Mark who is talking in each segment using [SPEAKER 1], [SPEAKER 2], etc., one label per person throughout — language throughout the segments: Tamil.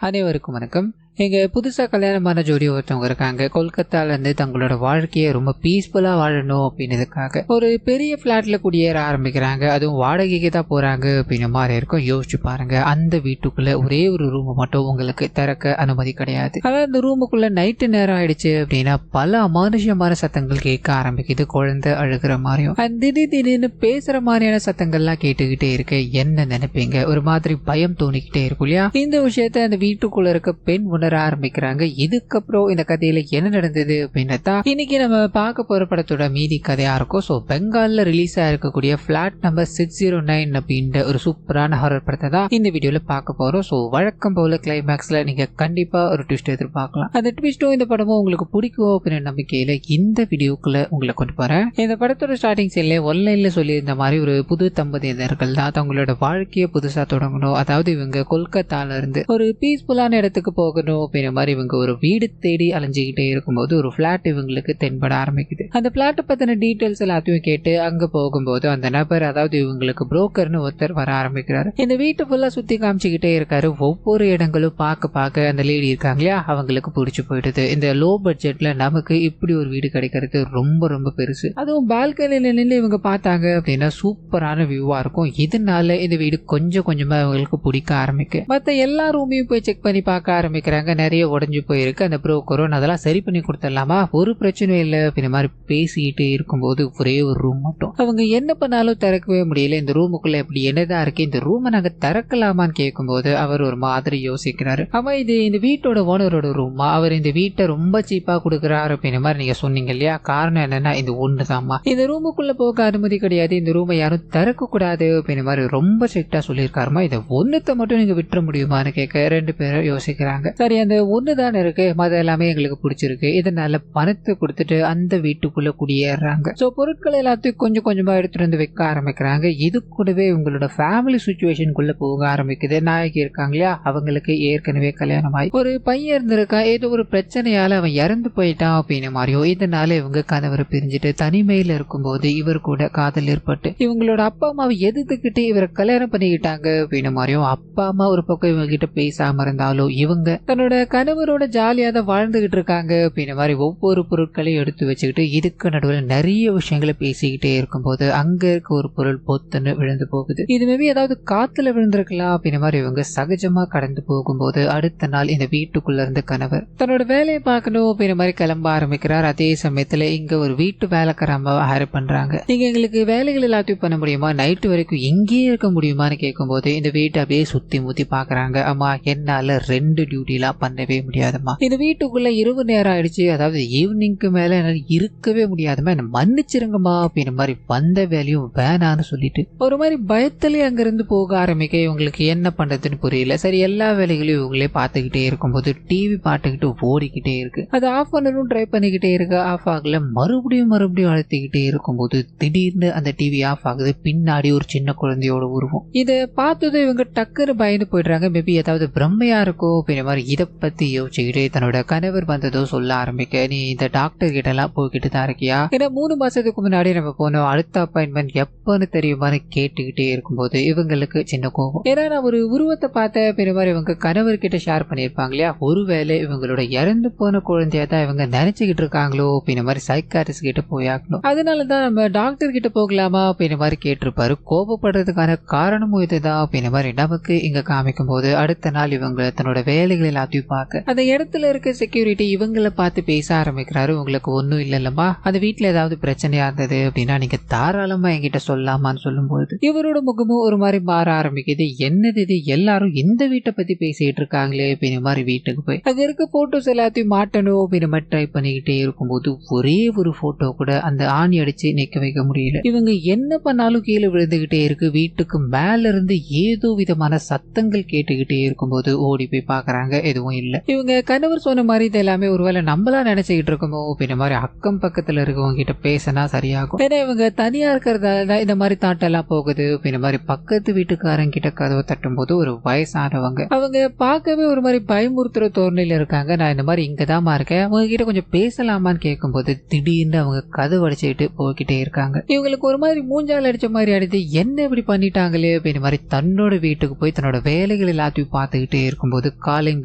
[SPEAKER 1] அனைவருக்கும் வணக்கம். எங்க புதுசா கல்யாணமான ஜோடி ஒருத்தவங்க இருக்காங்க. கொல்கத்தால இருந்து தங்களோட வாழ்க்கையை ரொம்ப பீஸ்ஃபுல்லா வாழணும் அப்படின்றதுக்காக ஒரு பெரிய பிளாட்ல குடியேற ஆரம்பிக்கிறாங்க. அதுவும் வாடகைக்கு தான் போறாங்க அப்படின்ற மாதிரி இருக்கும். யோசிச்சு பாருங்க, அந்த வீட்டுக்குள்ள ஒரே ஒரு ரூம் மட்டும் உங்களுக்கு திறக்க அனுமதி கிடையாது. அதாவது அந்த ரூமுக்குள்ள நைட்டு நேரம் ஆயிடுச்சு அப்படின்னா பல அமானுஷ்யமான சத்தங்கள் கேட்க ஆரம்பிக்குது. குழந்தை அழுகிற மாதிரியும் திடீர்னு பேசுற மாதிரியான சத்தங்கள்லாம் கேட்டுக்கிட்டே இருக்கு. என்ன நினைப்பீங்க? ஒரு மாதிரி பயம் தோணிக்கிட்டே இருக்கும் இல்லையா? இந்த விஷயத்த அந்த வீட்டுக்குள்ள இருக்க பெண் உணர ஆரம்பிக்கிறாங்க. இதுக்கப்புறம் இந்த கதையில என்ன நடந்தது அப்படின்னா இன்னைக்கு நம்ம பார்க்க போற படத்தோட மீதி கதையா இருக்கும். ஸோ பெங்கால்ல ரிலீஸ் ஆயிருக்கக்கூடிய பிளாட் நம்பர் 609 அப்படின்ற ஒரு சூப்பரான ஹாரர் படத்தை தான் இந்த வீடியோல பார்க்க போறோம். ஸோ வழக்கம் போல கிளைமேக்ஸ்ல நீங்க கண்டிப்பா ஒரு ட்விஸ்ட் எதிர்பார்க்கலாம். அந்த ட்விஸ்டும் இந்த படமும் உங்களுக்கு பிடிக்கும் அப்படின்ற நம்பிக்கையில இந்த வீடியோக்குள்ள உங்களை கொண்டு போறேன். இந்த படத்தோட ஸ்டார்டிங் சைட்ல ஒன்லைன்ல சொல்லியிருந்த மாதிரி ஒரு புது தம்பதியினர்கள் தான் தங்களோட வாழ்க்கையை புதுசா தொடங்கணும். அதாவது இவங்க கொல்கத்தால இருந்து ஒரு பீஸ்ஃபுல்லான இடத்துக்கு போகணும் அப்படின்ற மாதிரி இவங்க ஒரு வீடு தேடி அலைஞ்சுக்கிட்டே இருக்கும்போது ஒரு பிளாட் இவங்களுக்கு தென்பட ஆரம்பிக்குது. அந்த பிளாட்டை பத்தின டீடைல்ஸ் எல்லாத்தையும் கேட்டு அங்க போகும்போது அந்த நபர், அதாவது இவங்களுக்கு புரோக்கர்னு ஒருத்தர் வர ஆரம்பிக்கிறாரு. இந்த வீட்டை ஃபுல்லா சுத்தி காமிச்சுக்கிட்டே இருக்காரு. ஒவ்வொரு இடங்களும் பார்க்க அந்த லேடி இருக்காங்க இல்லையா, அவங்களுக்கு பிடிச்சு போயிடுது. இந்த லோ பட்ஜெட்ல நமக்கு இப்படி ஒரு வீடு கிடைக்கிறது ரொம்ப ரொம்ப பெருசு. அதுவும் பால்கனில நின்று இவங்க பார்த்தாங்க அப்படின்னா சூப்பரான வியூவா இருக்கும். இதனால இந்த வீடு கொஞ்சம் கொஞ்சமா இவங்களுக்கு பிடிக்க ஆரம்பிக்கு. மற்ற எல்லா ரூமையும் போய் செக் பண்ணி பார்க்க ஆரம்பிக்கிறாங்க. நிறைய உடஞ்சு போயிருக்கு. அந்த புரோக்கரும் அதெல்லாம் சரி பண்ணி கொடுத்துடலாமா, ஒரு பிரச்சனையும் இல்லை அப்படின்ற மாதிரி பேசிக்கிட்டு இருக்கும்போது ஒரே ஒரு ரூம் மட்டும் அவங்க என்ன பண்ணாலும் திறக்கவே முடியல. இந்த ரூமுக்குள்ள எப்படி என்னதான் இருக்கு, இந்த ரூமை நாங்க திறக்கலாமான்னு கேட்கும்போது அவர் ஒரு மாதிரி யோசிக்கிறாரு. ஆமா, இது இந்த வீட்டோட ஓனரோட ரூமா, அவர் இந்த வீட்டை ரொம்ப சீப்பா கொடுக்குறாரு அப்படின்ற மாதிரி நீங்க சொன்னீங்க இல்லையா? காரணம் என்னன்னா இந்த ஒண்ணுதாம்மா, இந்த ரூமுக்குள்ள போக அனுமதி கிடையாது, இந்த ரூமை யாரும் திறக்க கூடாது அப்படின்ற மாதிரி ரொம்ப ஸ்ட்ரிக்டா சொல்லியிருக்காருமா. இதை ஒண்ணுத்தை மட்டும் நீங்க விட்டுற முடியுமான்னு கேட்க ரெண்டு பேரும் யோசிக்கிறாங்க. சரி, அந்த ஒண்ணுதான் இருக்கு, மத எல்லாமே எங்களுக்கு பிடிச்சிருக்கு, இதனால பணத்தை கொடுத்துட்டு அந்த வீட்டுக்குள்ள குடியேறாங்க. சோ பொருட்கள் எல்லாத்தையும் கொஞ்சம் கொஞ்சமா எடுத்துட்டு வந்து வைக்க ஆரம்பிக்கிறாங்க. இது கூடவே உங்களோட ஃபேமிலி சிச்சுவேஷனுக்குள்ள போக ஆரம்பிக்குது. நாயகி இருக்காங்க இல்லையா, அவங்களுக்கு ஏற்கனவே கல்யாணம் ஆகி ஒரு பையன் இருந்திருக்கா, ஏதோ ஒரு பிரச்சனையால அவன் இறந்து போயிட்டான் அப்படின்னு மாதிரியோ, இதனால இவங்க கணவரை பிரிஞ்சுட்டு தனிமையில இருக்கும்போது இவர் கூட காதல் ஏற்பட்டு இவங்களோட அப்பா அம்மாவை எதிர்த்துக்கிட்டு இவரை கல்யாணம் பண்ணிக்கிட்டாங்க அப்படின்னு மாதிரியும், அப்பா அம்மா ஒரு பக்கம் இவங்க கிட்ட பேசாம இருந்தாலும் இவங்க தன்னோட கணவரோட ஜாலியா தான் வாழ்ந்துகிட்டு இருக்காங்க அப்படின்ற மாதிரி ஒவ்வொரு பொருட்களையும் எடுத்து வச்சுக்கிட்டு இதுக்கு நடுவில் நிறைய விஷயங்களை பேசிக்கிட்டே இருக்கும்போது அங்க இருக்க ஒரு பொருள் பொத்துன்னு விழுந்து போகுது. இது மேபி ஏதாவது காத்துல விழுந்திருக்கலாம் அப்படின்ற மாதிரி இவங்க சகஜமா கடந்து போகும்போது அடுத்த நாள் இந்த வீட்டுக்குள்ள இருந்த கணவர் தன்னோட வேலையை பார்க்கணும் அப்படின்ற மாதிரி கிளம்ப ஆரம்பிக்கிறார். அதே சமயத்துல இங்க ஒரு வீட்டு வேலைக்காரம்மா ஹையர் பண்றாங்க. நீங்க எங்களுக்கு வேலைகள் எல்லாத்தையும் பண்ண முடியுமா, நைட்டு வரைக்கும் எங்கேயே இருக்க முடியுமான்னு கேட்கும்போது இந்த வீட்டை அப்படியே சுத்தி முத்தி பாக்குறாங்க. அம்மா, என்னால 2 டியூட்டிலாம் பண்ணவே முடியாதுமா, இந்த வீட்டுக்குள்ள இரவு நேரம் ஆயிடுச்சு, அதாவது ஈவினிங்க்கு மேல என்னால இருக்கவே முடியாதுமா, என்ன மன்னிச்சிருங்கம்மா அப்படின்ற மாதிரி வந்த வேலையும் வேணான்னு சொல்லிட்டு ஒரு மாதிரி பயத்திலே அங்கிருந்து போக ஆரம்பிக்க இவங்களுக்கு என்ன பண்றதுன்னு புரியல. சரி, எல்லா வேலைகளையும் இவங்களே பார்த்துக்கிட்டே இருக்கும்போது டிவி பாட்டுக்கிட்டு ஓடிக்கிட்டே இருக்கு. அது ஆஃப் பண்ணணும் ட்ரை பண்ணிக்கிட்டே இருக்கு, ஆஃப் ஆகல. மறுபடியும் அழுத்திக்கிட்டே இருக்கும்போது திடீர்னு அந்த டிவி ஆஃப் ஆகுது. பின்னாடி ஒரு சின்ன குழந்தையோட உருவம். இதை பார்த்ததும் இவங்க டக்குன்னு பயந்து போயிடுறாங்க. மேபி ஏதாவது பிரம்மையா இருக்கும் அப்படின்ற மாதிரி இதை பத்தி யோசிச்சுக்கிட்டு தன்னோட கணவர் வந்ததோ சொல்ல ஆரம்பிக்க, நீ இந்த டாக்டர் கிட்ட எல்லாம் போய்கிட்டு தான் இருக்கியா, ஏன்னா 3 மாசத்துக்கு முன்னாடி நம்ம போனோம், அடுத்த அப்பாயின்மெண்ட் எப்பன்னு தெரியுமான்னு கேட்டுக்கிட்டே இருக்கும்போது இவங்களுக்கு சின்ன கோபம். ஏன்னா நான் ஒரு உருவத்தை பார்த்த அப்படின்ற மாதிரி இவங்க கணவர் கிட்ட ஷேர் பண்ணியிருப்பாங்க இல்லையா, ஒருவேளை இவங்களோட இறந்து போன குழந்தையா தான் இவங்க நினைச்சுக்கிட்டு இருக்காங்களோ அப்படின்ற மாதிரி சைக்காட்ரிஸ்ட் கிட்ட போயாக்கணும். அதனாலதான் நம்ம டாக்டர் கிட்ட போகலாமா அப்படின்ற மாதிரி கேட்டிருப்பாரு. கோபப்படுறதுக்கான காரணமும் இதுதான் அப்படின்ற மாதிரி நமக்கு இங்க காமிக்கும் போது அடுத்த நாள் இவங்க தன்னோட வேலைகள் எல்லாத்தையும் பார்க்க அந்த இடத்துல இருக்க செக்யூரிட்டி இவங்களை பார்த்து பேச ஆரம்பிக்கிறாரு. உங்களுக்கு ஒன்னும் இல்லைல்லம்மா, அந்த வீட்டுல ஏதாவது பிரச்சனையா இருந்தது அப்படின்னா நீங்க தாராளமா என்கிட்ட சொல்லலாமான்னு சொல்லும்போது இவரோட முகமும் ஒரு மாதிரி மாற ஆரம்பிக்குது. என்னது இது, எல்லாரும் இந்த வீட்டை பத்தி பேசிட்டு இருக்காங்களே அப்படின்ற மாதிரி வீட்டுக்கு போய் அங்க இருக்க போட்டோஸ் எல்லாத்தையும் மாட்டணும் அப்படின்ற மாதிரி ட்ரை பண்ணிக்கிட்டே இருக்கும்போது ஒரே ஒரு போட்டோ கூட அந்த ஆணி அடிச்சு நிக்க வைக்க முடியல. இவங்க என்ன பண்ணாலும் கீழே விழுந்துகிட்டே இருக்கு. வீட்டுக்கு மேல இருந்து ஏதோ விதமான சத்தங்கள் கேட்டுக்கிட்டே இருக்கும்போது ஓடி போய் பாக்குறாங்க. இது எதுவும் இல்ல. இவங்க கணவர் சொன்ன மாதிரி இது எல்லாமே ஒருவேளை நம்மளா நினைச்சுக்கிட்டு இருக்கோமோ அப்படின்ற மாதிரி அக்கம் பக்கத்துல இருக்கவங்க கிட்ட பேசினா சரியாகும். ஏன்னா இவங்க தனியா இருக்கிறதால தான் இந்த மாதிரி தாட்டெல்லாம் போகுது அப்படின்ற மாதிரி பக்கத்து வீட்டுக்காரங்க கிட்ட கதவை தட்டும் போது ஒரு வயசானவங்க அவங்க பார்க்கவே ஒரு மாதிரி பயமுறுத்துற தோரணையில இருக்காங்க. நான் இந்த மாதிரி இங்கதாமா இருக்கேன், உங்ககிட்ட கொஞ்சம் பேசலாமான்னு கேட்கும்போது திடீர்னு அவங்க கதவு அடிச்சுக்கிட்டு போய்கிட்டே இருக்காங்க. இவங்களுக்கு ஒரு மாதிரி மூஞ்சால் அடிச்ச மாதிரி அடித்து என்ன இப்படி பண்ணிட்டாங்களே அப்படின்ற மாதிரி தன்னோட வீட்டுக்கு போய் தன்னோட வேலைகள் எல்லாத்தையும் பார்த்துக்கிட்டே இருக்கும்போது காலிங்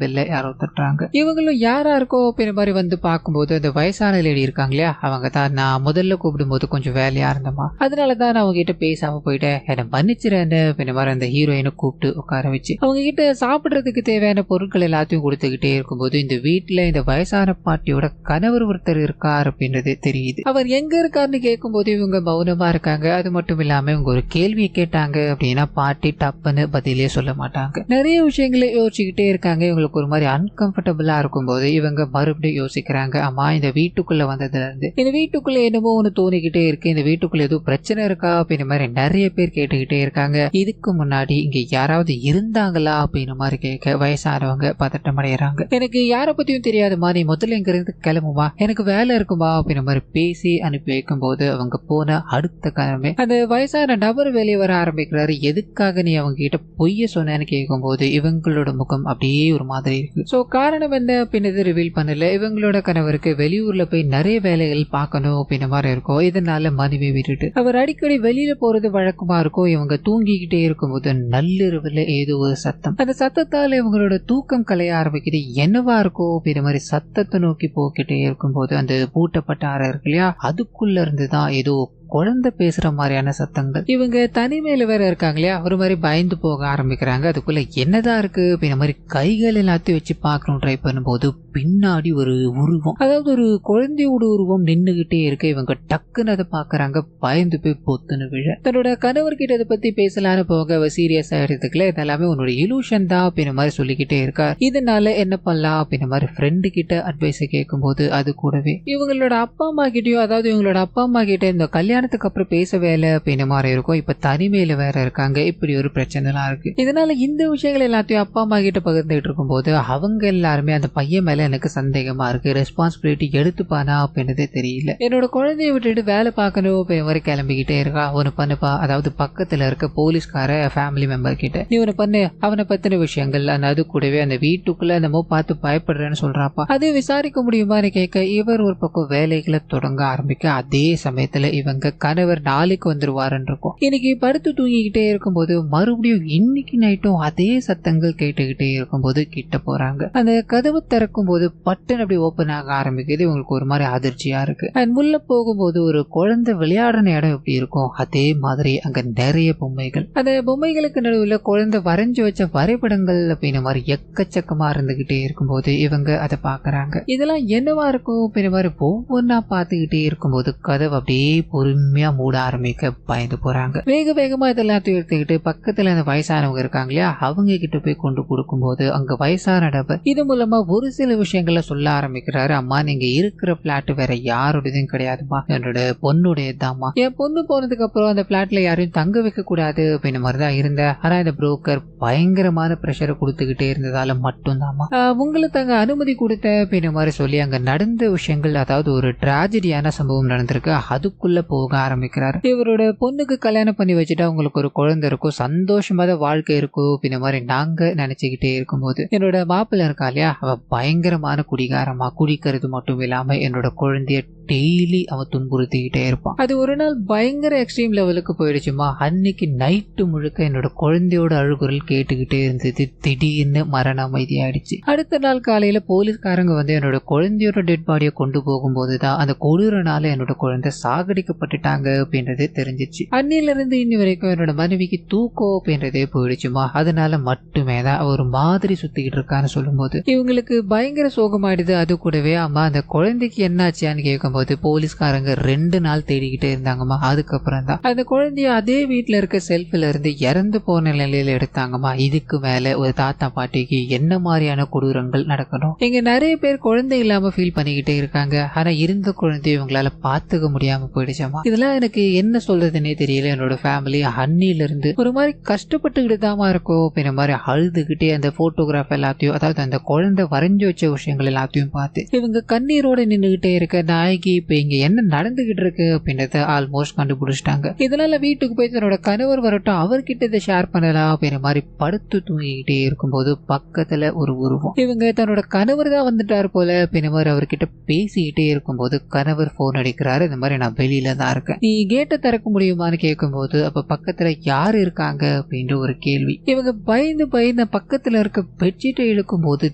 [SPEAKER 1] பெல்ல யாரோ தட்டுறாங்க. இவங்களும் யாரா இருக்கோ அப்படின்ற மாதிரி வந்து பார்க்கும்போது அந்த வயசான லேடி இருக்காங்க இல்லையா, அவங்க தான் நான் முதல்ல கூப்பிடும் போது கொஞ்சம் வேலையா இருந்தமா, அதனாலதான் நான் அவங்க கிட்ட பேசாம போயிட்டேன், என்னை மன்னிச்சிடன்னு அப்படின்ற மாதிரி அந்த ஹீரோயினை கூப்பிட்டு உட்கார வச்சு அவங்க கிட்ட சாப்பிடுறதுக்கு தேவையான பொருட்கள் எல்லாத்தையும் கொடுத்துக்கிட்டே இருக்கும்போது இந்த வீட்டுல இந்த வயசான பாட்டியோட கணவர் ஒருத்தர் இருக்கார் அப்படின்றது தெரியுது. அவர் எங்க இருக்காருன்னு கேட்கும்போது இவங்க மௌனமா இருக்காங்க. அது மட்டும் இல்லாம இவங்க ஒரு கேள்வியை கேட்டாங்க அப்படின்னா பாட்டி டப்புன்னு பதிலே சொல்ல மாட்டாங்க. நிறைய விஷயங்களை யோசிச்சுக்கிட்டே இருக்காங்க. இவங்களுக்கு ஒரு மாதிரி அன்கம்ஃபர்டபுளா இருக்கும்போது இவங்க மறுபடியும் யோசிக்கிறாங்க, அம்மா இந்த வீட்டுக்குள்ள வந்ததுல இருந்து இந்த வீட்டுக்குள்ள என்னமோ ஒண்ணு தோணிக்கிட்டே இருக்கு, இந்த வீட்டுக்குள்ள எதுவும் பிரச்சனை இருக்கா அப்படின்ற மாதிரி நிறைய பேர் கேட்டுக்கிட்டே இருக்காங்க. இதுக்கு முன்னாடி இங்க யாராவது இருந்தாங்களா அப்படின்ற மாதிரி கேட்க வயசானவங்க பதட்டம் அடைகிறாங்க. எனக்கு யாரை பத்தியும் தெரியாதுமா, நீ முதல்ல இங்க இருந்து கிளம்புமா, எனக்கு வேலை இருக்குமா அப்படின்ற மாதிரி பேசி அனுப்பி வைக்கும் போது அவங்க போன அடுத்த காலமே அந்த வயசான நபர் வெளியே வர ஆரம்பிக்கிறாரு. எதுக்காக நீ அவங்க கிட்ட பொய்ய சொன்னேன்னு கேட்கும் போது இவங்களோட முகம் அப்படியே ஒரு மாதிரி இருக்கு. சோ காரணம் என்ன அப்படின்னு ரிவீல் பண்ணல. இவங்களோட கணவருக்கு வெளியூர்ல போய் நிறைய வேலைகள் பார்க்கணும் அப்படின்ற மாதிரி இருக்கும். இதனால மனைவி விட்டுட்டு அவர் அடிக்கடி வெளியில போறது வழக்கமா இருக்கும். இவங்க தூங்கிக்கிட்டே இருக்கும்போது நள்ளிரவுல ஏதோ ஒரு சத்தம், அந்த சத்தத்தால இவங்களோட தூக்கம் கலைய ஆரம்பிக்குது. என்னவா இருக்கும் அப்படின்ற மாதிரி சத்தத்தை நோக்கி போக்கிட்டே இருக்கும்போது அந்த பூட்டப்பட்ட அறை இருக்கு இல்லையா, அதுக்குள்ள இருந்துதான் ஏதோ குழந்தை பேசுற மாதிரியான சத்தங்கள். இவங்க தனிமையில வேற இருக்காங்க இல்லையா, ஒரு மாதிரி பயந்து போக ஆரம்பிக்கிறாங்க. அதுக்குள்ள என்னதான் இருக்கு அப்படின்ற மாதிரி கைகள் எல்லாத்தையும் வச்சு பார்க்கணும் ட்ரை பண்ணும்போது பின்னாடி ஒரு உருவம், அதாவது ஒரு குழந்தையோட உருவம் நின்னுகிட்டே இருக்கு. இவங்க டக்குன்னு அதை பாக்குறாங்க, பயந்து போய் பொத்துன்னு விழ தன்னோட கணவர்கிட்ட அதை பத்தி பேசலான்னு போக சீரியஸா எடுத்துக்கல, இதெல்லாமே உன்னோட இலூஷன் தான் அப்படின்ற மாதிரி சொல்லிக்கிட்டே இருக்கா. இதனால என்ன பண்ணலாம் அப்படின்ற மாதிரி ஃப்ரெண்டு கிட்ட அட்வைஸ் கேட்கும் போது அது கூடவே இவங்களோட அப்பா அம்மா கிட்டயும், அதாவது இவங்களோட அப்பா அம்மா கிட்ட இந்த கல்யாணத்துக்கு அப்புறம் பேச வேலை அப்படின்ற மாதிரி இருக்கும், இப்ப தனிமையில வேற இருக்காங்க, இப்படி ஒரு பிரச்சனை எல்லாம் இருக்கு. இதனால இந்த விஷயங்கள் எல்லாத்தையும் அப்பா அம்மா கிட்ட பகிர்ந்துட்டு இருக்கும் போது அவங்க எல்லாருமே அந்த பையன் மேல எனக்கு சந்தேகமா இருக்கு, ரெஸ்பான்சிபிலிட்டி எடுத்துப்பானா அப்படின்றதே தெரியல, என்னோட குழந்தைய விட்டுட்டு வேலை பார்க்கணும் மாதிரி கிளம்பிக்கிட்டே இருக்கா. ஒன்னு பண்ணுப்பா, அதாவது பக்கத்துல இருக்க போலீஸ்கார ஃபேமிலி மெம்பர் கிட்ட நீ ஒன்னு பண்ணு, அவனை பத்தின விஷயங்கள் அது கூடவே அந்த வீட்டுக்குள்ள என்னமோ பார்த்து பயப்படுறேன்னு சொல்றாப்பா, அது விசாரிக்க முடியுமான்னு கேட்க இவர் ஒரு பக்கம் வேலைகளை தொடங்க ஆரம்பிக்க அதே சமயத்துல இவங்க கணவர் நாளைக்கு வந்துருவாருன்னு இருக்கும். இன்னைக்கு படுத்து தூங்கிக்கிட்டே இருக்கும்போது மறுபடியும் இன்னைக்கு நைட்டும் அதே சத்தங்கள் கேட்டுக்கிட்டே இருக்கும்போது கிட்ட போறாங்க. அந்த கதவு திறக்கும் போது பட்டன் அப்படி ஓபன் ஆக ஆரம்பிக்குது. இவங்களுக்கு ஒரு மாதிரி அதிர்ச்சியா இருக்கு. அண்ட் உள்ள போகும்போது ஒரு குழந்தை விளையாடுற இடம் எப்படி இருக்கும் அதே மாதிரி அங்க நிறைய பொம்மைகள், அந்த பொம்மைகளுக்கு நடுவில் குழந்தை வரைஞ்சு வச்ச வரைபடங்கள் அப்படின்ற மாதிரி எக்கச்சக்கமா இருந்துகிட்டே இருக்கும்போது இவங்க அதை பாக்குறாங்க. இதெல்லாம் என்னவா இருக்கும் அப்படின்ற மாதிரி ஒவ்வொன்னா பார்த்துக்கிட்டே இருக்கும்போது கதவு அப்படியே பொறுமையா மூட ஆரம்பிக்க பயந்து போறாங்க. வேக வேகமா இதெல்லாத்தையும் எடுத்துக்கிட்டு பக்கத்துல அந்த வயசானவங்க இருக்காங்க இல்லையா, அவங்க கிட்ட போய் கொண்டு கொடுக்கும் போது அங்க வயசான நபர் இது மூலமா ஒரு சில விஷயங்களை சொல்ல ஆரம்பிக்கிறாரு. அம்மா நீங்க இருக்கிற பிளாட் வேற யாருடையதும் கிடையாதுமா, என்னோட பொண்ணுடையதாம்மா, என் பொண்ணு போனதுக்கு அப்புறம் அந்த பிளாட்ல யாரையும் தங்க வைக்க கூடாது அப்படின்னு மாதிரிதான் இருந்த, ஆனா இந்த புரோக்கர் பயங்கரமான பிரஷரை கொடுத்துக்கிட்டே இருந்ததால மட்டும்தாம்மா உங்களை தங்க அனுமதி கொடுத்த அப்படின்னு மாதிரி சொல்லி அங்க நடந்த விஷயங்கள், அதாவது ஒரு டிராஜடியான சம்பவம் நடந்திருக்கு, அதுக்குள்ள போக ஆரம்பிக்கிறாரு. இவரோட பொண்ணுக்கு கல்யாணம் பண்ணி வச்சுட்டு அவங்களுக்கு ஒரு குழந்தை இருக்கும், சந்தோஷமான வாழ்க்கை இருக்கும் அப்படின்ற மாதிரி நாங்க நினைச்சுக்கிட்டே இருக்கும்போது என்னோட மாப்பிள்ள இருக்கா இல்லையா, அவ பயங்கரமான குடிகாரமா, குடிக்கிறது மட்டும் இல்லாம என்னோட குழந்தைய டெய்லி அவன் துன்புறுத்திக்கிட்டே இருப்பான். அது ஒரு நாள் பயங்கர எக்ஸ்ட்ரீம் லெவலுக்கு போயிடுச்சுமா. அன்னைக்கு நைட்டு முழுக்க என்னோட குழந்தையோட அழுகுரல் கேட்டுக்கிட்டே இருந்தது. திடீர்னு மரண அமைதி ஆயிடுச்சு. அடுத்த நாள் காலையில போலீஸ்காரங்க வந்து என்னோட குழந்தையோட டெட் பாடியை கொண்டு போகும்போதுதான் அந்த கொடூரனால என்னோட குழந்தை சாகடிக்கப்பட்டுட்டாங்க அப்படின்றது தெரிஞ்சிச்சு. அன்னில இருந்து இன்னி வரைக்கும் என்னோட மனைவிக்கு தூக்கம் அப்படின்றதே போயிடுச்சுமா. அதனால மட்டுமே தான் ஒரு மாதிரி சுத்திக்கிட்டு இருக்கான்னு சொல்லும் போது இவங்களுக்கு பயங்கர சோகமாயிடுது. அது கூடவே அம்மா அந்த குழந்தைக்கு என்னாச்சியான்னு கேட்கும் போது போலீஸ்காரங்க 2 நாள் தேடிக்கிட்டே இருந்தாங்கம்மா. அதுக்கப்புறம் தான் அந்த குழந்தைய அதே வீட்டுல இருக்க செல்ஃபில இருந்து இறந்து போன நிலையில எடுத்தாங்கம்மா. இதுக்கு மேல ஒரு தாத்தா பாட்டிக்கு என்ன மாதிரியான கொடூரங்கள் நடக்கணும். இங்க நிறைய பேர் குழந்தை இல்லாம ஃபீல் பண்ணிக்கிட்டே இருக்காங்க. ஆனா இருந்த குழந்தைய இவங்களால பாத்துக்க முடியாம போயிடுச்சம்மா. இதெல்லாம் எனக்கு என்ன சொல்றதுன்னே தெரியல. என்னோட ஃபேமிலி அன்னில இருந்து ஒரு மாதிரி கஷ்டப்பட்டுக்கிட்டு தாமா இருக்கும் அப்படின்ற மாதிரி அழுதுகிட்டே அந்த போட்டோகிராஃப் எல்லாத்தையும், அதாவது அந்த குழந்தை வரைஞ்சு வச்ச விஷயங்கள் எல்லாத்தையும் பார்த்து இவங்க கண்ணீரோட நின்றுகிட்டே இருக்க நாயகி இப்ப இங்க என்ன நடந்துகிட்டு இருக்கு அப்படின்றத ஆல்மோஸ்ட் கண்டுபிடிச்சிட்டாங்க. இதனால வீட்டுக்கு போய் தன்னோட கணவர் வரட்டும், அவர்கிட்ட இதை ஷேர் பண்ணலாம் அப்படின்ற மாதிரி படுத்து தூங்கிக்கிட்டே இருக்கும்போது பக்கத்துல ஒரு உருவம். இவங்க தன்னோட கணவர் தான் வந்துட்டாரு போல அப்படின்ற மாதிரி அவர்கிட்ட பேசிக்கிட்டே இருக்கும்போது கணவர் போன் அடிக்கிறாரு. இந்த மாதிரி நான் வெளியில தான் இருக்கேன், நீ கேட்டை திறக்க முடியுமான்னு கேட்கும்போது அப்ப பக்கத்துல யாரு இருக்காங்க அப்படின்ற ஒரு கேள்வி. இவங்க பயந்து பயந்து பக்கத்துல இருக்க பெட்ஷீட்டை இழுக்கும் போது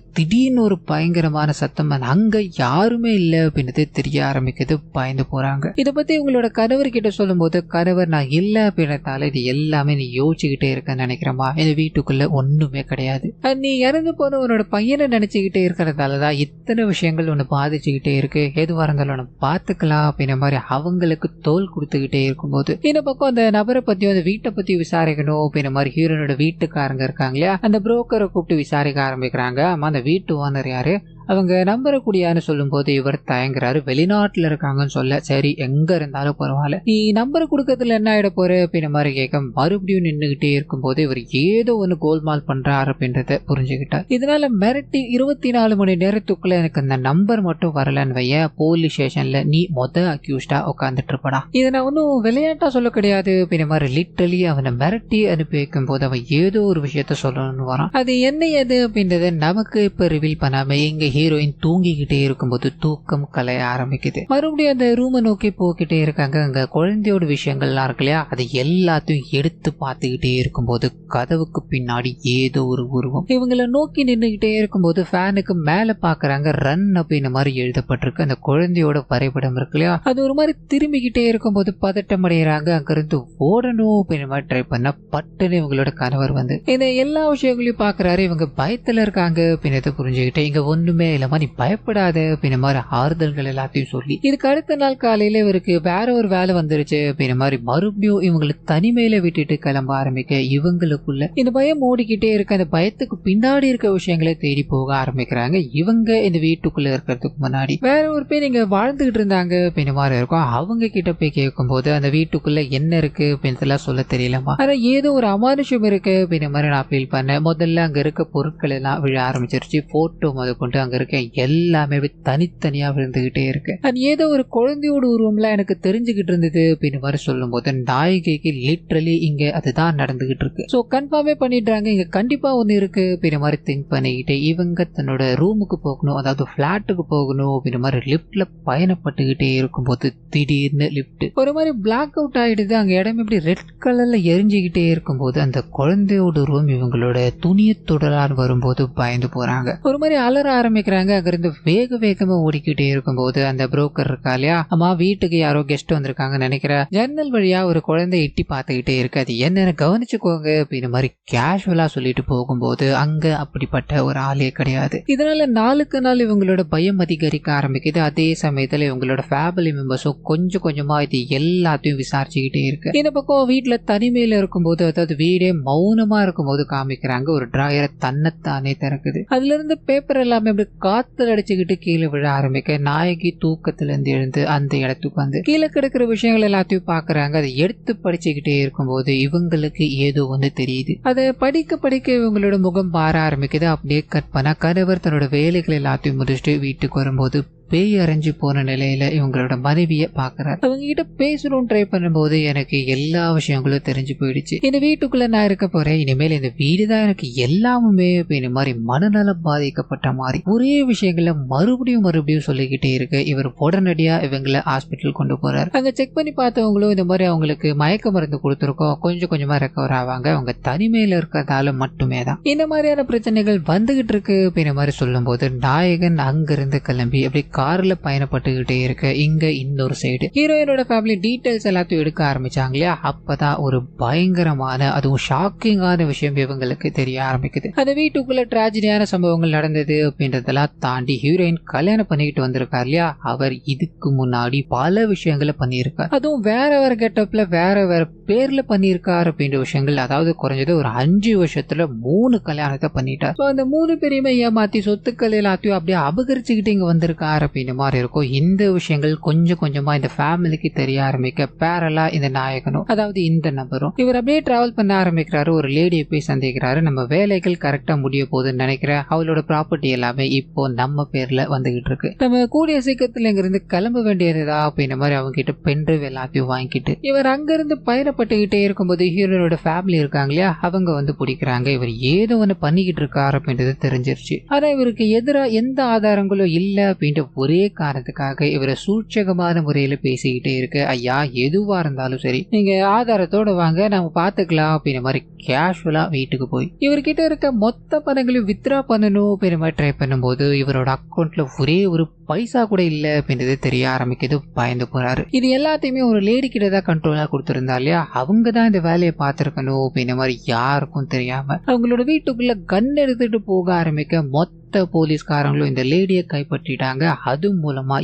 [SPEAKER 1] திடீர்னு ஒரு பயங்கரமான சத்தம், அங்க யாருமே இல்ல அப்படின்றது தெரிய ஆரம்பிக்குது. பயந்து போறாங்க. இத பத்தி உங்களோட கணவர் கிட்ட சொல்லும் போது கணவர் நான் இல்ல அப்படின்றதால இது எல்லாமே நீ யோசிச்சுக்கிட்டே இருக்கன்னு நினைக்கிறமா, இந்த வீட்டுக்குள்ள ஒண்ணுமே கிடையாது, நீ இறந்து போன உன்னோட பையனை நினைச்சுக்கிட்டே இருக்கிறதாலதான் இத்தனை விஷயங்கள் ஒண்ணு பாதிச்சுக்கிட்டே இருக்கு, எதுவா இருந்தாலும் ஒண்ணு பாத்துக்கலாம் அப்படின்ற மாதிரி அவங்களுக்கு தோல் கொடுத்துக்கிட்டே இருக்கும்போது இந்த பக்கம் அந்த நபரை பத்தியும் அந்த வீட்டை பத்தி விசாரிக்கணும் அப்படின்ற மாதிரி ஹீரோனோட வீட்டுக்காரங்க இருக்காங்க இல்லையா, அந்த புரோக்கரை கூப்பிட்டு விசாரிக்க ஆரம்பிக்கிறாங்க. ஆமா அந்த வீட்டு ஓனர் யாரு, அவங்க நம்பரக்கூடியான்னு சொல்லும் போது இவர் தயங்குறாரு. வெளிநாட்டுல இருக்காங்கன்னு சொல்ல, சரி எங்க இருந்தாலும் பரவாயில்ல, நீ நம்பர் கொடுக்கறதுல என்ன ஆயிட போற அப்படின்ற மாதிரி கேட்க மறுபடியும் நின்றுகிட்டே இருக்கும்போது இவர் ஏதோ ஒண்ணு கோல்மால் பண்றாரு அப்படின்றத புரிஞ்சுக்கிட்டார். இதனால மிரட்டி 24 மணி நேரத்துக்குள்ள எனக்கு அந்த நம்பர் மட்டும் வரலன்னு வைய, போலீஸ் ஸ்டேஷன்ல நீ அக்யூஸ்டா உட்காந்துட்டு இருப்படா. இதை நான் ஒன்னும் விளையாட்டா சொல்ல கிடையாது அப்படின்ற மாதிரி லிட்டரலி அவனை மிரட்டி அனுப்பி வைக்கும் போது அவன் ஏதோ ஒரு விஷயத்த சொல்லணும்னு வரான். அது என்ன எது அப்படின்றத நமக்கு இப்ப ரிவீல் பண்ணாம இங்க ஹீரோயின் தூங்கிக்கிட்டே இருக்கும்போது தூக்கம் கலைய ஆரம்பிக்குது. மறுபடியும் அந்த ரூமை நோக்கி போக்கிட்டே இருக்காங்க. அங்க குழந்தையோட விஷயங்கள்லாம் இருக்கு இல்லையா, அது எல்லாத்தையும் எடுத்து பார்த்துக்கிட்டே இருக்கும்போது கதவுக்கு பின்னாடி ஏதோ ஒரு உருவம் இவங்களை நோக்கி நின்றுகிட்டே இருக்கும்போது ஃபேனுக்கு மேல பாக்குறாங்க. ரன் அப்படின்ற மாதிரி எழுதப்பட்டிருக்கு. அந்த குழந்தையோட வரைபடம் இருக்கு இல்லையா, அது ஒரு மாதிரி திரும்பிக்கிட்டே இருக்கும்போது பதட்டம் அடைகிறாங்க. அங்கிருந்து ஓடணும் அப்படின்ற மாதிரி ட்ரை பண்ண பட்டுன்னு இவங்களோட கணவர் வந்து இந்த எல்லா விஷயங்களையும் பாக்குறாரு. இவங்க பயத்துல இருக்காங்க அப்படின்னு புரிஞ்சுக்கிட்டு இங்க ஒண்ணுமே இல்லமா, நீ பயப்படாத அப்படின்ற மாதிரி ஆறுதல்கள் எல்லாத்தையும் சொல்லி இதுக்கு அடுத்த நாள் காலையில இவருக்கு வேற ஒரு வேலை வந்துருச்சு அப்படின்ற மாதிரி மறுபடியும் இவங்களுக்கு தனிமையில விட்டுட்டு கிளம்ப ஆரம்பிக்க இவங்களுக்குள்ள இந்த பயம் ஓடிக்கிட்டே இருக்க. அந்த பயத்துக்கு பின்னாடி இருக்க விஷயங்களை தேடி போக ஆரம்பிக்கிறாங்க. இவங்க இந்த வீட்டுக்குள்ள இருக்கிறதுக்கு முன்னாடி வேற ஒரு பேர் இங்க வாழ்ந்துகிட்டு இருந்தாங்க அப்படின்ற மாதிரி இருக்கும். அவங்க கிட்ட போய் கேட்கும் போது அந்த வீட்டுக்குள்ள என்ன இருக்கு அப்படின்னு சொல்ல தெரியலமா, ஆனா ஏதோ ஒரு அமானுஷம் இருக்கு அப்படின்ற மாதிரி நான் ஃபீல் பண்ணேன். முதல்ல அங்க இருக்க பொருட்கள் எல்லாம் விழ ஆரம்பிச்சிருச்சு. போட்டோ முத கொண்டு அங்க இருக்க எல்லாமே தனித்தனியா விழுந்துகிட்டே இருக்கு. ஏதோ ஒரு குழந்தையோட உருவம்லாம் எனக்கு தெரிஞ்சுக்கிட்டு இருந்தது அப்படின்னு மாதிரி சொல்லும் போது நாயகிக்கு லிட்டரலி இங்க அதுதான் நடந்துகிட்டு இருக்கு. சோ கன்ஃபார்மே பண்ணிடுறாங்க, இங்க கண்டிப்பா ஒண்ணு இருக்கு அப்படின்ற மாதிரி திங்க் பண்ணிக்கிட்டு இவங்க தன்னோட ரூமுக்கு போகணும், அதாவது பிளாட்டுக்கு போகணும் அப்படின்ற மாதிரி லிப்ட்ல பயணப்பட்டுக்கிட்டே இருக்கும்போது திடீர்னு லிப்ட் ஒரு மாதிரி பிளாக் அவுட் ஆயிடுது. அங்க இடம் இப்படி ரெட் கலர்ல எரிஞ்சுக்கிட்டே இருக்கும்போது அந்த குழந்தையோட ரூம் இவங்களோட துணியை தொடரால் வரும்போது பயந்து போறாங்க. ஒரு மாதிரி அலற ஆரம்பிக்கிறாங்க. அங்கிருந்து வேக வேகமா ஓடிக்கிட்டே இருக்கும்போது அந்த புரோக்கர் இருக்கா இல்லையா, அம்மா வீட்டுக்கு யாரோ கெஸ்ட் வந்திருக்காங்க நினைக்கிற, ஜன்னல் வழியா ஒரு குழந்தை எட்டி பார்த்துக்கிட்டே இருக்கு, அது என்னன்னு கவனிச்சுக்கோங்க அப்படின்னு மாதிரி கேஷுவலா சொல்லிட்டு போகும்போது அங்க அப்படிப்பட்ட ஒரு ஆளே கிடையாது. இதனால நாளுக்கு நாள் இவங்களோட பயம் அதிகரிக்க ஆரம்பிக்குது. அதே சமயத்துல இவங்களோட ஃபேமிலி மெம்பர்ஸும் கொஞ்சம் கொஞ்சமா இது எல்லாத்தையும் விசாரிச்சுக்கிட்டே இருக்கு. இந்த பக்கம் வீட்டுல தனிமையில இருக்கும்போது, அதாவது வீடே மௌனமா இருக்கும்போது காமிக்கிறாங்க ஒரு டிராயரை தன்னைத்தானே திறக்குது. அதுல இருந்து பேப்பர் எல்லாமே அப்படி காத்துல அடிச்சுக்கிட்டு கீழே விழ ஆரம்பிக்க நாயகி தூக்கத்துல இருந்து எழுந்து அந்த இடத்துக்கு வந்து கீழே கிடக்கிற விஷயங்கள் எல்லாத்தையும் பாக்குறாங்க. அதை எடுத்து படிச்சுக்கிட்டே இருக்கும்போது இவங்களுக்கு ஏதோ ஒண்ணு தெரியுது. அதை படிக்க படிக்க இவங்களோட முகம் மாற ஆரம்பிக்குது. அப்படியே கட் பண்ணா கணவர் தன்னோட வேலைகள் எல்லாத்தையும் முடிச்சுட்டு வீட்டுக்கு வரும்போது பேய் அரைஞ்சு போன நிலையில இவங்களோட மனைவியை பாக்குறாரு. அவங்க கிட்ட பேசணும்னு ட்ரை பண்ணும்போது எனக்கு எல்லா விஷயங்களும் தெரிஞ்சு போயிடுச்சு. இந்த வீட்டுக்குள்ள நான் இருக்க போறேன், இனிமேல் இந்த வீடுதான் எனக்கு எல்லாமே இந்த மாதிரி மனநலம் பாதிக்கப்பட்ட மாதிரி ஒரே விஷயங்கள மறுபடியும் சொல்லிக்கிட்டே இருக்கு. இவர் உடனடியா இவங்களை ஹாஸ்பிட்டல் கொண்டு போறாரு. அங்க செக் பண்ணி பார்த்தவங்களும் இந்த மாதிரி அவங்களுக்கு மயக்க மருந்து கொடுத்துருக்கோம், கொஞ்சம் கொஞ்சமா ரெக்கவர் ஆவாங்க, அவங்க தனிமையில இருக்கிறதால மட்டுமே தான் இந்த மாதிரியான பிரச்சனைகள் வந்துகிட்டு இருக்கு அப்படின்ற மாதிரி சொல்லும் போது நாயகன் அங்கிருந்து கிளம்பி அப்படி கார்ல பயணப்பட்டுக்கிட்டே இருக்க இங்க இன்னொரு சைடு ஹீரோயினோட ஃபேமிலி டீடைல்ஸ் எல்லாத்தையும் எடுக்க ஆரம்பிச்சாங்க இல்லையா, அப்பதான் ஒரு பயங்கரமான அதுவும் ஷாக்கிங்கான விஷயம் இவங்களுக்கு தெரிய ஆரம்பிக்குது. அந்த வீட்டுக்குள்ள டிராஜடியான சம்பவங்கள் நடந்தது அப்படின்றதெல்லாம் தாண்டி ஹீரோயின் கல்யாணம் பண்ணிக்கிட்டு வந்திருக்காரு இல்லையா, அவர் இதுக்கு முன்னாடி பல விஷயங்களை பண்ணியிருக்காரு. அதுவும் வேற வேற கெட்டப்ல வேற வேற பேர்ல பண்ணியிருக்காரு அப்படின்ற விஷயங்கள். அதாவது குறைஞ்சது ஒரு 5 வருஷத்துல 3 கல்யாணத்தை பண்ணிட்டார். அந்த 3 பேரையுமே ஏமாத்தி சொத்துக்கள் எல்லாத்தையும் அப்படியே அபகரிச்சுக்கிட்டு இங்க வந்திருக்காரு இருக்காரு அப்படின்னு மாதிரி இருக்கும். இந்த விஷயங்கள் கொஞ்சம் கொஞ்சமா இந்த ஃபேமிலிக்கு தெரிய ஆரம்பிக்க பேரலா இந்த நாயகனும் அதாவது இந்த நபரும் இவர் அப்படியே டிராவல் பண்ண ஆரம்பிக்கிறாரு. ஒரு லேடியை போய் சந்திக்கிறாரு. நம்ம வேலைகள் கரெக்டா முடிய போகுதுன்னு நினைக்கிறேன். அவளோட ப்ராப்பர்ட்டி எல்லாமே இப்போ நம்ம பேர்ல வந்துகிட்டு இருக்கு. நம்ம கூடிய சீக்கிரத்துல இங்கிருந்து கிளம்ப வேண்டியதா அப்படின்ற மாதிரி அவங்க கிட்ட பென்ட்ரைவ் எல்லாத்தையும் வாங்கிட்டு இவர் அங்கிருந்து பயணப்பட்டுக்கிட்டே இருக்கும்போது ஹீரோனோட ஃபேமிலி இருக்காங்க இல்லையா, அவங்க வந்து பிடிக்கிறாங்க. இவர் ஏதோ ஒண்ணு பண்ணிக்கிட்டு இருக்காரு அப்படின்றது தெரிஞ்சிருச்சு. ஆனா இவருக்கு எதிராக எந்த ஆதாரங்களும் இல்ல அப்படின்ற ஒரே காரணத்துக்காக இவரை சூட்சகமான முறையில பேசிக்கிட்டே இருக்கு. ஐயா, எதுவா இருந்தாலும் சரி நீங்க ஆதாரத்தோட வாங்க, நம்ம பாத்துக்கலாம் அப்படின்ற மாதிரி கேஷுவலா வீட்டுக்கு போய் இவர்கிட்ட இருக்க மொத்த பணங்களையும் வித்ரா பண்ணணும் அப்படின்ற மாதிரி ட்ரை பண்ணும்போது இவரோட அக்கௌண்ட்ல ஒரே ஒரு பைசா கூட இல்ல அப்படின்றது தெரிய ஆரம்பிக்குது. பயந்து போறாரு. இது எல்லாத்தையுமே ஒரு லேடி கிட்ட தான் கண்ட்ரோலா கொடுத்திருந்தா இல்லையா, அவங்க தான் இந்த வேலையை பார்த்திருக்கணும் அப்படின்ற மாதிரி யாருக்கும் தெரியாம அவங்களோட வீட்டுக்குள்ள கன் எடுத்துட்டு போக ஆரம்பிக்க மொத்த போலீஸ்காரங்களும் இந்த லேடியை கைப்பற்றிட்டாங்க. அது மூலமா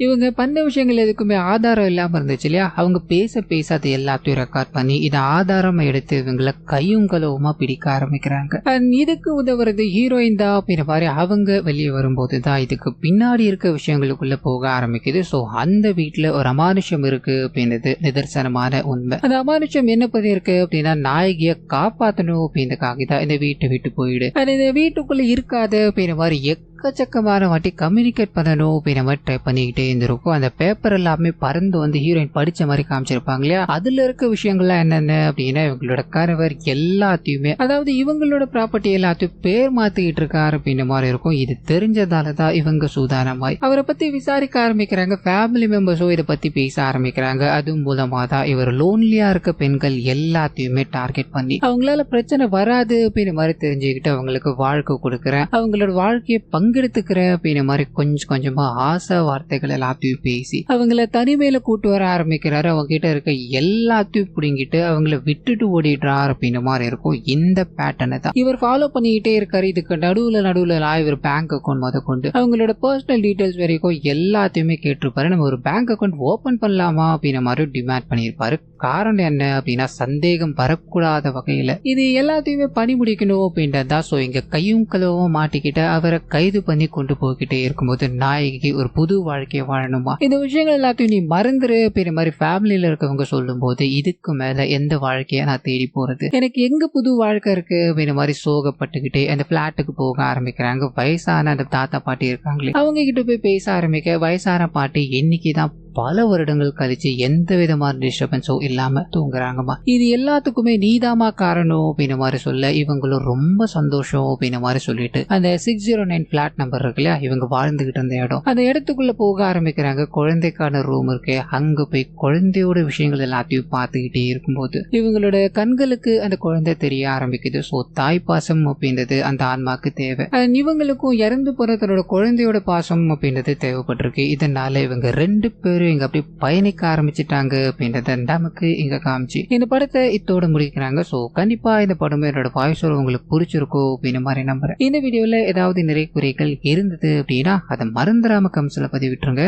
[SPEAKER 1] இவங்க பண்ண விஷயங்கள் எதுக்குமே ஆதாரம் இல்லாம இருந்துச்சு இல்லையா, அவங்க பேச அது எல்லாத்தையும் ரெக்கார்ட் பண்ணி இதை ஆதாரமா எடுத்து இவங்களை கையும் களவுமா பிடிக்க ஆரம்பிக்கிறாங்க. இதுக்கு உதவுறது ஹீரோயின் தான் அப்படின்ற மாதிரி அவங்க வெளியே வரும்போது தான் இதுக்கு பின்னாடி இருக்க விஷயங்களுக்குள்ள போக ஆரம்பிக்குது. சோ அந்த வீட்டுல ஒரு அமானுஷம் இருக்கு அப்படின்றது நிதர்சனமான உண்மை. அந்த அமானுஷம் என்ன பண்ணி இருக்கு அப்படின்னா நாயகியை காப்பாற்றணும் அப்படின்றதுக்காக தான் இந்த வீட்டை விட்டு போயிடு. இந்த வீட்டுக்குள்ள இருக்காது அப்படின்ற மாதிரி எக்கச்சக்கமான வாட்டி கம்யூனிகேட் பண்ணணும் அப்படின்ற மாதிரி ட்ரை பண்ணிக்கிட்டே இருந்திருக்கும். அந்த பேப்பர் எல்லாமே பறந்து வந்து ஹீரோயின் படிச்ச மாதிரி காமிச்சிருப்பாங்க இல்லையா, அதுல இருக்க விஷயங்கள்லாம் என்னென்ன அப்படின்னா இவங்களோட கணவர் எல்லாத்தையுமே அதாவது இவங்களோட ப்ராப்பர்ட்டி எல்லாத்தையும் பேர் மாத்திக்கிட்டு இருக்காரு அப்படின்ற மாதிரி இருக்கும். இது தெரிஞ்சதாலதான் இவங்க சூதானமாய் அவரை பத்தி விசாரிக்க ஆரம்பிக்கிறாங்க. ஃபேமிலி மெம்பர்ஸும் இதை பத்தி பேச ஆரம்பிக்கிறாங்க. அது மூலமா தான் இவர் லோன்லியா இருக்க பெண்கள் எல்லாத்தையுமே டார்கெட் பண்ணி அவங்களால பிரச்சனை வராது அப்படின்ற மாதிரி தெரிஞ்சுக்கிட்டு அவங்களுக்கு வாழ்க்கை கொடுக்குறேன், அவங்களோட வாழ்க்கையை பங்கெடுத்துக்கிறேன் அப்படின்ற மாதிரி கொஞ்சம் கொஞ்சமா ஆசை வார்த்தைகள் எல்லாத்தையும் பேசி அவங்கள தனிமையில கூட்டு வர ஆரம்பிக்கிறாரு. அவங்க கிட்ட இருக்க எல்லாத்தையும் புடுங்கிட்டு அவங்கள விட்டுட்டு ஓடிடுறாரு அப்படின்ற மாதிரி இருக்கும். இந்த பேட்டர்னை தான் இவர் ஃபாலோ பண்ணிக்கிட்டே இருக்காரு. இதுக்கு நடுவுல இவர் பேங்க் அக்கௌண்ட் முத கொண்டு அவங்களோட பர்சனல் டீடைல்ஸ் வரைக்கும் எல்லாத்தையுமே கேட்டிருப்பாரு. நம்ம ஒரு பேங்க் அக்கௌண்ட் ஓபன் பண்ணலாமா அப்படின்ற மாதிரி டிமாண்ட் பண்ணியிருப்பாரு. காரணம் என்ன அப்படின்னா சந்தேகம் வரக்கூடாத வகையில இது எல்லாத்தையுமே பண்ணி முடிக்கணும் அப்படின்றதா. சோ இங்க கையும் களவும் மாட்டிக்கிட்ட அவரை கைது பண்ணி கொண்டு போய்கிட்டே இருக்கும்போது நாயகி ஒரு புது வாழ்க்கையை வாழணுமா, இந்த விஷயங்கள் எல்லாத்தையும் நீ மறந்துரு அப்படின்ற மாதிரி ஃபேமிலியில இருக்கவங்க சொல்லும் போது இதுக்கு மேல எந்த வாழ்க்கையை நான் தேடி போறது, எனக்கு எங்க புது வாழ்க்கை இருக்கு அப்படின்ற மாதிரி சோகப்பட்டுக்கிட்டே அந்த பிளாட்டுக்கு போக ஆரம்பிக்கிறாங்க. வயசான அந்த தாத்தா பாட்டி இருக்காங்களே அவங்க கிட்ட போய் பேச ஆரம்பிக்க வயசான பாட்டி இன்னைக்குதான் பல வருடங்கள் கழிச்சு எந்த விதமான டிஸ்டர்பன்ஸும் இல்லாம தூங்குறாங்கம்மா. இது எல்லாத்துக்குமே நீதாமா காரணம் அப்படின்ற மாதிரி சொல்ல இவங்களும் ரொம்ப சந்தோஷம் அப்படின்ற மாதிரி சொல்லிட்டு அந்த 609 பிளாட் நம்பர் இருக்கு இல்லையா, இவங்க வாழ்ந்துகிட்டு இருந்த இடம் அந்த இடத்துக்குள்ள போக ஆரம்பிக்கிறாங்க. குழந்தைக்கான ரூம் இருக்கு. அங்க போய் குழந்தையோட விஷயங்கள் எல்லாத்தையும் பார்த்துக்கிட்டே இருக்கும்போது இவங்களோட கண்களுக்கு அந்த குழந்தை தெரிய ஆரம்பிக்குது. சோ தாய் பாசம் அப்படின்றது அந்த ஆன்மாக்கு தேவை. இவங்களுக்கும் இறந்து போற தன்னோட குழந்தையோட பாசம் அப்படின்றது தேவைப்பட்டிருக்கு. இதனால இவங்க 2 பேரும் இங்க அப்படி பயணிக்க ஆரம்பிச்சிட்டாங்க அப்படின்றத நமக்கு இங்க காமிச்சு இந்த படத்தை இத்தோட முடிக்கிறாங்க. சோ கண்டிப்பா இந்த படமே என்னோட வாய்ஸ் உங்களுக்கு பிடிச்சிருக்கும் அப்படின்னு மாதிரி நம்புறேன். இந்த வீடியோல ஏதாவது நிறைய குறைகள் இருந்தது அப்படின்னா அதை மறந்துடாம கமெண்ட்ஸ்ல பதிவிட்டுருங்க.